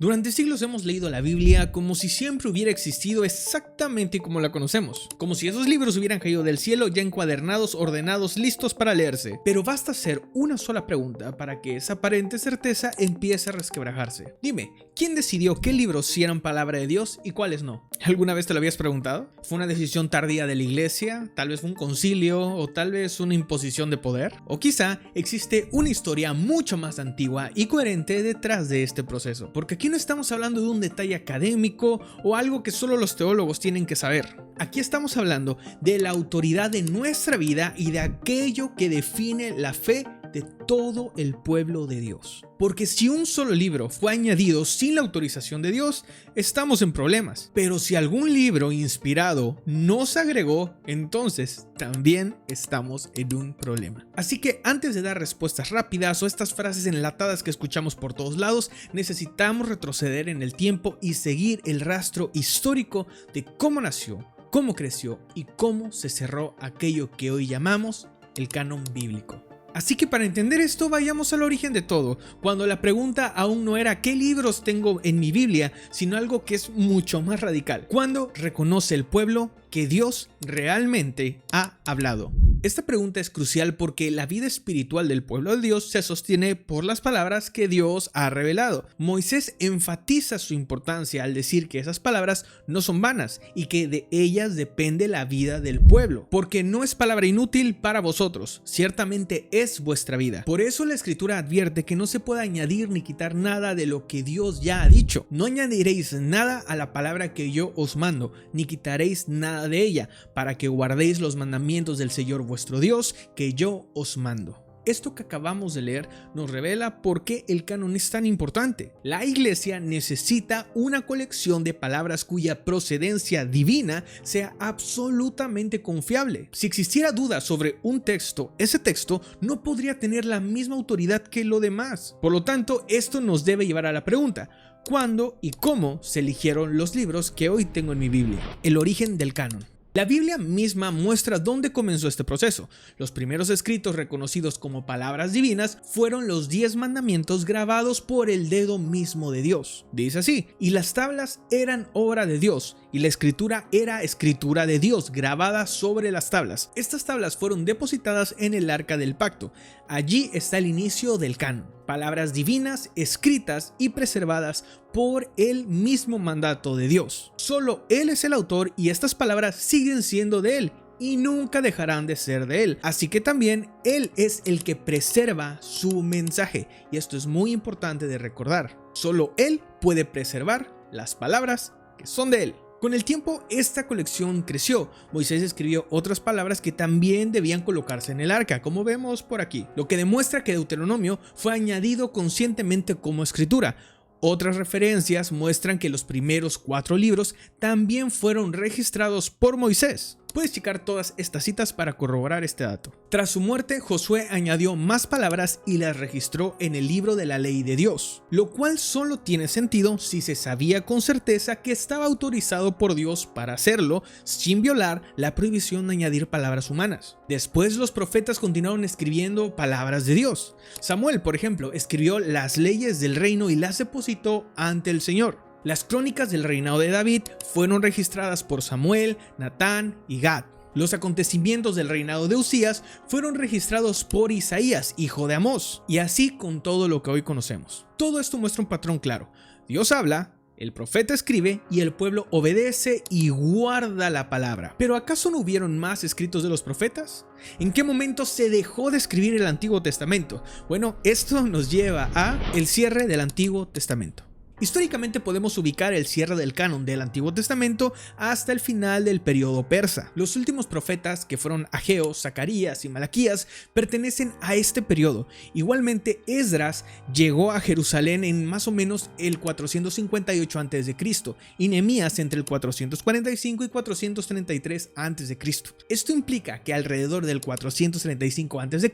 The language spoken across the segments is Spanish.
Durante siglos hemos leído la Biblia como si siempre hubiera existido exactamente como la conocemos, como si esos libros hubieran caído del cielo ya encuadernados, ordenados, listos para leerse. Pero basta hacer una sola pregunta para que esa aparente certeza empiece a resquebrajarse. Dime, ¿quién decidió qué libros sí eran palabra de Dios y cuáles no? ¿Alguna vez te lo habías preguntado? ¿Fue una decisión tardía de la iglesia? ¿Tal vez fue un concilio? ¿O tal vez una imposición de poder? ¿O quizá existe una historia mucho más antigua y coherente detrás de este proceso? Porque aquí no estamos hablando de un detalle académico o algo que solo los teólogos tienen que saber. Aquí estamos hablando de la autoridad de nuestra vida y de aquello que define la fe de todo el pueblo de Dios. Porque si un solo libro fue añadido sin la autorización de Dios, estamos en problemas. Pero si algún libro inspirado no se agregó, entonces también estamos en un problema. Así que antes de dar respuestas rápidas o estas frases enlatadas que escuchamos por todos lados, necesitamos retroceder en el tiempo y seguir el rastro histórico de cómo nació, cómo creció y cómo se cerró aquello que hoy llamamos el canon bíblico. Así que para entender esto vayamos al origen de todo, cuando la pregunta aún no era ¿qué libros tengo en mi Biblia?, sino algo que es mucho más radical. ¿Cuándo reconoce el pueblo que Dios realmente ha hablado? Esta pregunta es crucial porque la vida espiritual del pueblo de Dios se sostiene por las palabras que Dios ha revelado. Moisés enfatiza su importancia al decir que esas palabras no son vanas y que de ellas depende la vida del pueblo, porque no es palabra inútil para vosotros, ciertamente es vuestra vida. Por eso la escritura advierte que no se puede añadir ni quitar nada de lo que Dios ya ha dicho. No añadiréis nada a la palabra que yo os mando, ni quitaréis nada de ella, para que guardéis los mandamientos del Señor vuestro Dios que yo os mando. Esto que acabamos de leer nos revela por qué el canon es tan importante. La iglesia necesita una colección de palabras cuya procedencia divina sea absolutamente confiable. Si existiera duda sobre un texto, ese texto no podría tener la misma autoridad que lo demás. Por lo tanto, esto nos debe llevar a la pregunta: ¿cuándo y cómo se eligieron los libros que hoy tengo en mi Biblia? El origen del canon. La Biblia misma muestra dónde comenzó este proceso. Los primeros escritos reconocidos como palabras divinas fueron los 10 mandamientos grabados por el dedo mismo de Dios. Dice así: y las tablas eran obra de Dios, y la escritura era escritura de Dios grabada sobre las tablas. Estas tablas fueron depositadas en el arca del pacto. Allí está el inicio del canon. Palabras divinas escritas y preservadas por el mismo mandato de Dios. Solo Él es el autor y estas palabras siguen siendo de Él y nunca dejarán de ser de Él. Así que también Él es el que preserva su mensaje. Y esto es muy importante de recordar. Solo Él puede preservar las palabras que son de Él. Con el tiempo, esta colección creció. Moisés escribió otras palabras que también debían colocarse en el arca, como vemos por aquí, lo que demuestra que Deuteronomio fue añadido conscientemente como escritura. Otras referencias muestran que los primeros 4 libros también fueron registrados por Moisés. Puedes checar todas estas citas para corroborar este dato. Tras su muerte, Josué añadió más palabras y las registró en el libro de la ley de Dios, lo cual solo tiene sentido si se sabía con certeza que estaba autorizado por Dios para hacerlo sin violar la prohibición de añadir palabras humanas. Después los profetas continuaron escribiendo palabras de Dios. Samuel, por ejemplo, escribió las leyes del reino y las depositó ante el Señor. Las crónicas del reinado de David fueron registradas por Samuel, Natán y Gad. Los acontecimientos del reinado de Usías fueron registrados por Isaías, hijo de Amós, y así con todo lo que hoy conocemos. Todo esto muestra un patrón claro. Dios habla, el profeta escribe y el pueblo obedece y guarda la palabra. ¿Pero acaso no hubieron más escritos de los profetas? ¿En qué momento se dejó de escribir el Antiguo Testamento? Bueno, esto nos lleva a el cierre del Antiguo Testamento. Históricamente podemos ubicar el cierre del canon del Antiguo Testamento hasta el final del periodo persa. Los últimos profetas, que fueron Ageo, Zacarías y Malaquías, pertenecen a este periodo. Igualmente, Esdras llegó a Jerusalén en más o menos el 458 a.C. y Nehemías entre el 445 y 433 a.C. Esto implica que alrededor del 435 a.C.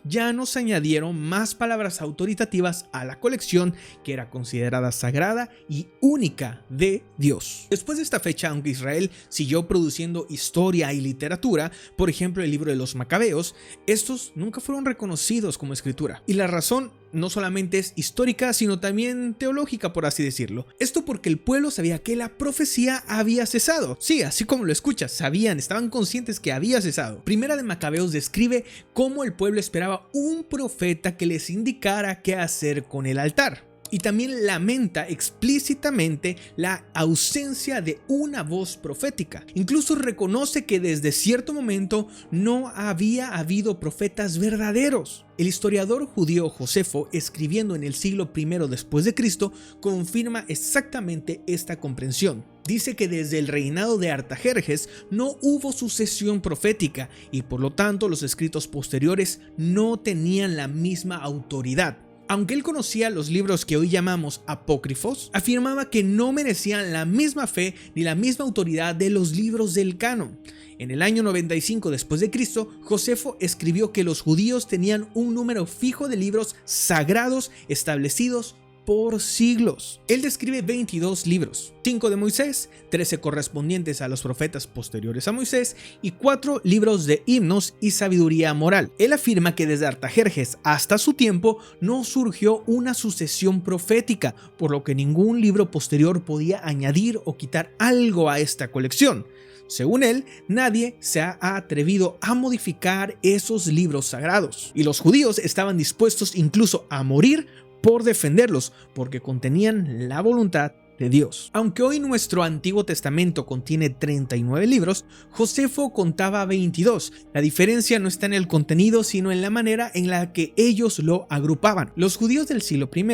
ya no se añadieron más palabras autoritativas a la colección que era considerada sagrada y única de Dios. Después de esta fecha, aunque Israel siguió produciendo historia y literatura, por ejemplo el libro de los Macabeos, estos nunca fueron reconocidos como escritura. Y la razón no solamente es histórica, sino también teológica, por así decirlo. Esto porque el pueblo sabía que la profecía había cesado. Sí, así como lo escuchas, estaban conscientes que había cesado. Primera de Macabeos describe cómo el pueblo esperaba un profeta que les indicara qué hacer con el altar. Y también lamenta explícitamente la ausencia de una voz profética. Incluso reconoce que desde cierto momento no había habido profetas verdaderos. El historiador judío Josefo, escribiendo en el siglo I después de Cristo, confirma exactamente esta comprensión. Dice que desde el reinado de Artajerjes no hubo sucesión profética y por lo tanto los escritos posteriores no tenían la misma autoridad. Aunque él conocía los libros que hoy llamamos apócrifos, afirmaba que no merecían la misma fe ni la misma autoridad de los libros del canon. En el año 95 después de Cristo, Josefo escribió que los judíos tenían un número fijo de libros sagrados establecidos por siglos. Él describe 22 libros, 5 de Moisés, 13 correspondientes a los profetas posteriores a Moisés y 4 libros de himnos y sabiduría moral. Él afirma que desde Artajerjes hasta su tiempo no surgió una sucesión profética, por lo que ningún libro posterior podía añadir o quitar algo a esta colección. Según él, nadie se ha atrevido a modificar esos libros sagrados, y los judíos estaban dispuestos incluso a morir por defenderlos, porque contenían la voluntad de Dios. Aunque hoy nuestro Antiguo Testamento contiene 39 libros, Josefo contaba 22. La diferencia no está en el contenido, sino en la manera en la que ellos lo agrupaban. Los judíos del siglo I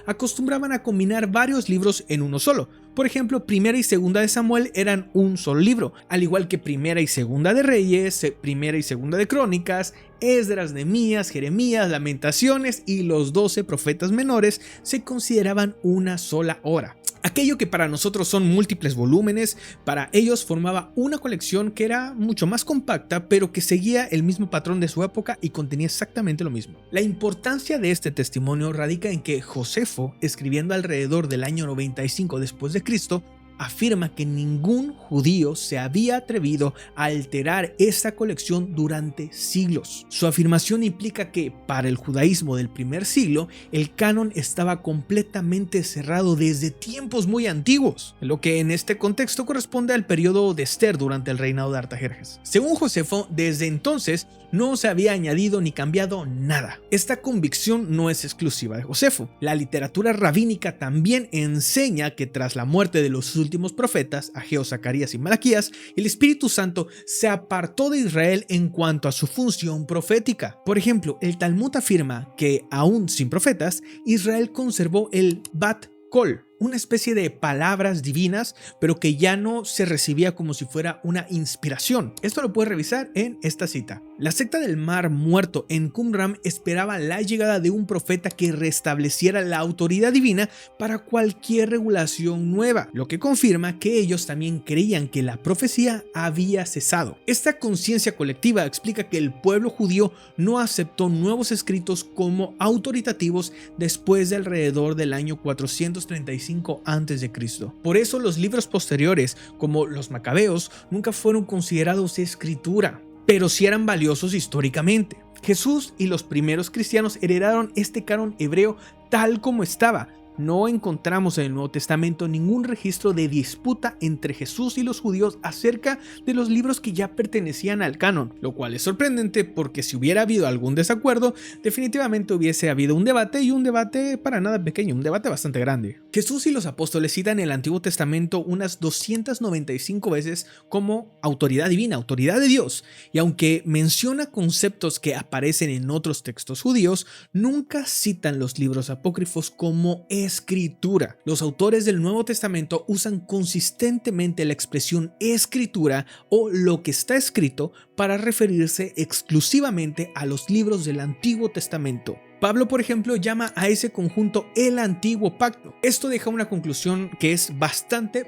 acostumbraban a combinar varios libros en uno solo. Por ejemplo, Primera y Segunda de Samuel eran un solo libro, al igual que Primera y Segunda de Reyes, Primera y Segunda de Crónicas, Esdras, Nehemías, Jeremías, Lamentaciones y los 12 profetas menores se consideraban una sola obra. Aquello que para nosotros son múltiples volúmenes, para ellos formaba una colección que era mucho más compacta, pero que seguía el mismo patrón de su época y contenía exactamente lo mismo. La importancia de este testimonio radica en que Josefo, escribiendo alrededor del año 95 después de Cristo, afirma que ningún judío se había atrevido a alterar esta colección durante siglos. Su afirmación implica que para el judaísmo del primer siglo el canon estaba completamente cerrado desde tiempos muy antiguos, lo que en este contexto corresponde al periodo de Esther durante el reinado de Artajerjes. Según Josefo, desde entonces no se había añadido ni cambiado nada. Esta convicción no es exclusiva de Josefo. La literatura rabínica también enseña que tras la muerte de los últimos profetas, Ageo, Zacarías y Malaquías, el Espíritu Santo se apartó de Israel en cuanto a su función profética. Por ejemplo, el Talmud afirma que, aún sin profetas, Israel conservó el Bat Kol, una especie de palabras divinas, pero que ya no se recibía como si fuera una inspiración. Esto lo puedes revisar en esta cita. La secta del Mar Muerto en Qumran esperaba la llegada de un profeta que restableciera la autoridad divina para cualquier regulación nueva, lo que confirma que ellos también creían que la profecía había cesado. Esta conciencia colectiva explica que el pueblo judío no aceptó nuevos escritos como autoritativos después de alrededor del año 435 a.C. Por eso los libros posteriores, como los Macabeos, nunca fueron considerados escritura, pero sí eran valiosos históricamente. Jesús y los primeros cristianos heredaron este canon hebreo tal como estaba. No encontramos en el Nuevo Testamento ningún registro de disputa entre Jesús y los judíos acerca de los libros que ya pertenecían al canon, lo cual es sorprendente porque si hubiera habido algún desacuerdo, definitivamente hubiese habido un debate, y un debate para nada pequeño, un debate bastante grande. Jesús y los apóstoles citan el Antiguo Testamento unas 295 veces como autoridad divina, autoridad de Dios, y aunque menciona conceptos que aparecen en otros textos judíos, nunca citan los libros apócrifos como escritura. Los autores del Nuevo Testamento usan consistentemente la expresión escritura o lo que está escrito para referirse exclusivamente a los libros del Antiguo Testamento. Pablo, por ejemplo, llama a ese conjunto el Antiguo Pacto. Esto deja una conclusión que es bastante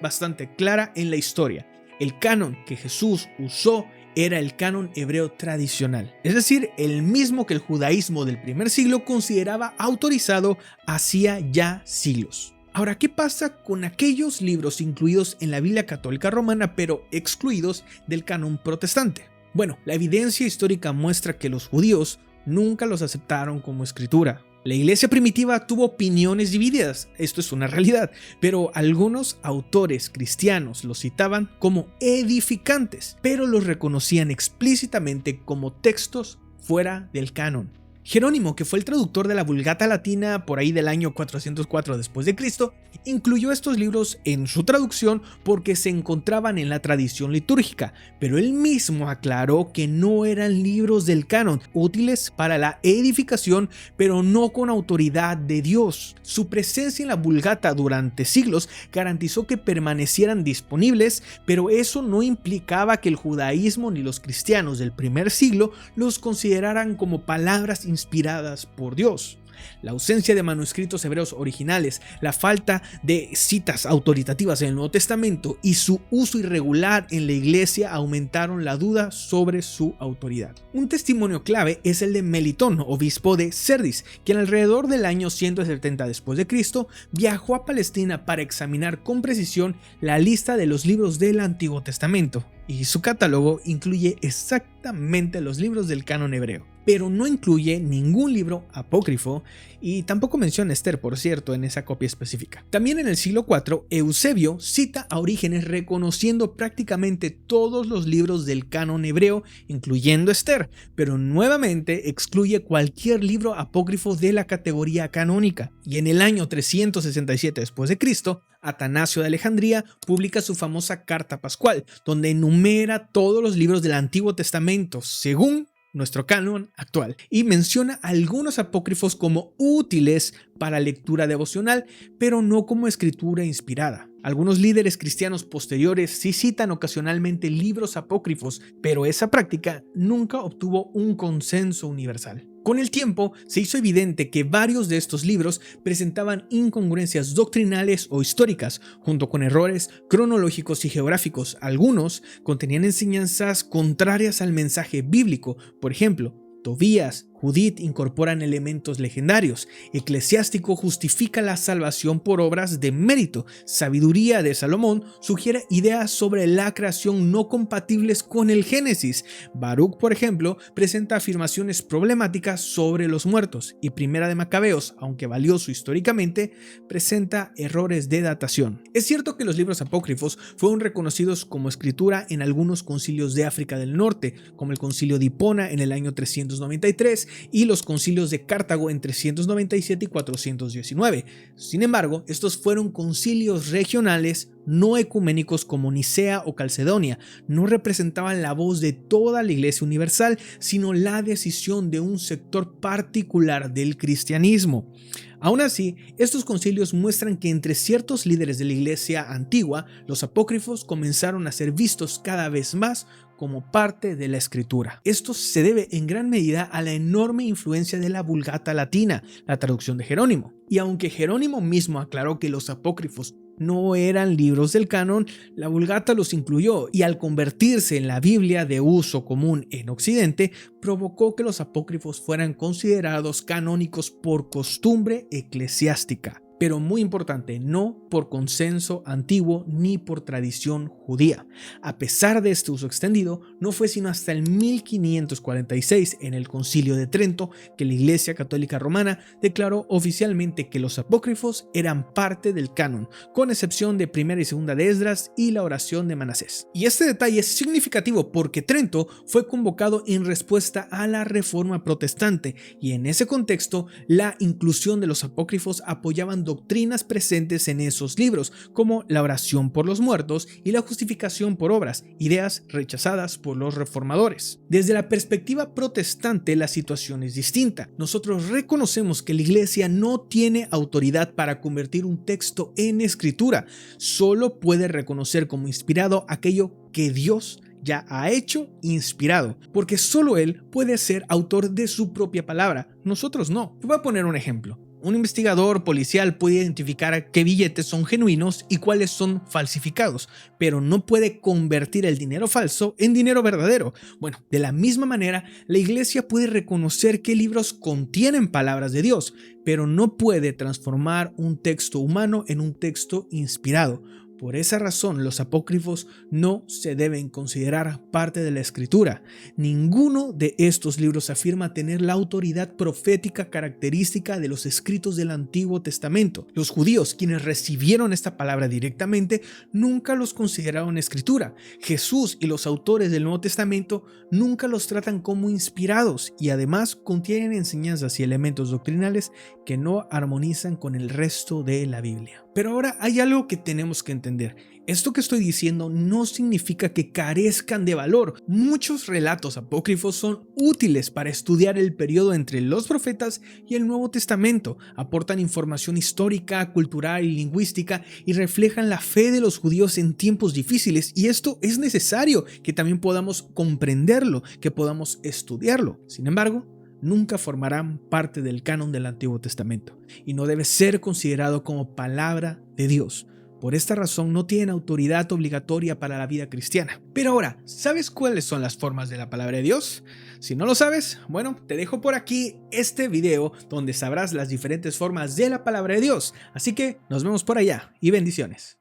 clara en la historia. El canon que Jesús usó era el canon hebreo tradicional, es decir, el mismo que el judaísmo del primer siglo consideraba autorizado hacía ya siglos. Ahora, ¿qué pasa con aquellos libros incluidos en la Biblia Católica Romana pero excluidos del canon protestante? Bueno, la evidencia histórica muestra que los judíos nunca los aceptaron como escritura. La iglesia primitiva tuvo opiniones divididas, esto es una realidad, pero algunos autores cristianos los citaban como edificantes, pero los reconocían explícitamente como textos fuera del canon. Jerónimo, que fue el traductor de la Vulgata latina por ahí del año 404 después de Cristo, incluyó estos libros en su traducción porque se encontraban en la tradición litúrgica, pero él mismo aclaró que no eran libros del canon, útiles para la edificación, pero no con autoridad de Dios. Su presencia en la Vulgata durante siglos garantizó que permanecieran disponibles, pero eso no implicaba que el judaísmo ni los cristianos del primer siglo los consideraran como palabras inspiradas por Dios. La ausencia de manuscritos hebreos originales, la falta de citas autoritativas en el Nuevo Testamento y su uso irregular en la iglesia aumentaron la duda sobre su autoridad. Un testimonio clave es el de Melitón, obispo de Sardis, quien alrededor del año 170 después de Cristo viajó a Palestina para examinar con precisión la lista de los libros del Antiguo Testamento, y su catálogo incluye exactamente los libros del canon hebreo, pero no incluye ningún libro apócrifo y tampoco menciona Esther, por cierto, en esa copia específica. También en el siglo IV, Eusebio cita a Orígenes reconociendo prácticamente todos los libros del canon hebreo, incluyendo Esther, pero nuevamente excluye cualquier libro apócrifo de la categoría canónica. Y en el año 367 después de Cristo, Atanasio de Alejandría publica su famosa Carta Pascual, donde enumera todos los libros del Antiguo Testamento según nuestro canon actual, y menciona algunos apócrifos como útiles para lectura devocional, pero no como escritura inspirada. Algunos líderes cristianos posteriores sí citan ocasionalmente libros apócrifos, pero esa práctica nunca obtuvo un consenso universal. Con el tiempo, se hizo evidente que varios de estos libros presentaban incongruencias doctrinales o históricas, junto con errores cronológicos y geográficos. Algunos contenían enseñanzas contrarias al mensaje bíblico. Por ejemplo, Tobías, Judith incorporan elementos legendarios. Eclesiástico justifica la salvación por obras de mérito. Sabiduría de Salomón sugiere ideas sobre la creación no compatibles con el Génesis. Baruch, por ejemplo, presenta afirmaciones problemáticas sobre los muertos. Y Primera de Macabeos, aunque valioso históricamente, presenta errores de datación. Es cierto que los libros apócrifos fueron reconocidos como escritura en algunos concilios de África del Norte, como el concilio de Hipona en el año 393, y los concilios de Cartago en 397 y 419. Sin embargo, estos fueron concilios regionales no ecuménicos como Nicea o Calcedonia. No representaban la voz de toda la Iglesia universal, sino la decisión de un sector particular del cristianismo. Aún así, estos concilios muestran que entre ciertos líderes de la Iglesia antigua, los apócrifos comenzaron a ser vistos cada vez más como parte de la escritura. Esto se debe en gran medida a la enorme influencia de la Vulgata latina, la traducción de Jerónimo. Y aunque Jerónimo mismo aclaró que los apócrifos no eran libros del canon, la Vulgata los incluyó, y al convertirse en la Biblia de uso común en Occidente, provocó que los apócrifos fueran considerados canónicos por costumbre eclesiástica. Pero muy importante, no por consenso antiguo ni por tradición judía. A pesar de este uso extendido, no fue sino hasta el 1546, en el Concilio de Trento, que la Iglesia Católica Romana declaró oficialmente que los apócrifos eran parte del canon, con excepción de Primera y Segunda de Esdras y la oración de Manasés. Y este detalle es significativo porque Trento fue convocado en respuesta a la Reforma Protestante, y en ese contexto la inclusión de los apócrifos apoyaban doctrinas presentes en esos libros, como la oración por los muertos y la justificación por obras, ideas rechazadas por los reformadores. Desde la perspectiva protestante, la situación es distinta. Nosotros reconocemos que la Iglesia no tiene autoridad para convertir un texto en escritura, solo puede reconocer como inspirado aquello que Dios ya ha hecho inspirado, porque solo Él puede ser autor de su propia palabra, nosotros no. Te voy a poner un ejemplo. Un investigador policial puede identificar qué billetes son genuinos y cuáles son falsificados, pero no puede convertir el dinero falso en dinero verdadero. Bueno, de la misma manera, la iglesia puede reconocer qué libros contienen palabras de Dios, pero no puede transformar un texto humano en un texto inspirado. Por esa razón, los apócrifos no se deben considerar parte de la escritura. Ninguno de estos libros afirma tener la autoridad profética característica de los escritos del Antiguo Testamento. Los judíos, quienes recibieron esta palabra directamente, nunca los consideraron escritura. Jesús y los autores del Nuevo Testamento nunca los tratan como inspirados y además contienen enseñanzas y elementos doctrinales que no armonizan con el resto de la Biblia. Pero ahora hay algo que tenemos que entender. Esto que estoy diciendo no significa que carezcan de valor. Muchos relatos apócrifos son útiles para estudiar el periodo entre los profetas y el Nuevo Testamento. Aportan información histórica, cultural y lingüística y reflejan la fe de los judíos en tiempos difíciles. Y esto es necesario que también podamos comprenderlo, que podamos estudiarlo. Sin embargo, nunca formarán parte del canon del Antiguo Testamento y no debe ser considerado como palabra de Dios. Por esta razón no tienen autoridad obligatoria para la vida cristiana. Pero ahora, ¿sabes cuáles son las formas de la palabra de Dios? Si no lo sabes, bueno, te dejo por aquí este video donde sabrás las diferentes formas de la palabra de Dios. Así que nos vemos por allá y bendiciones.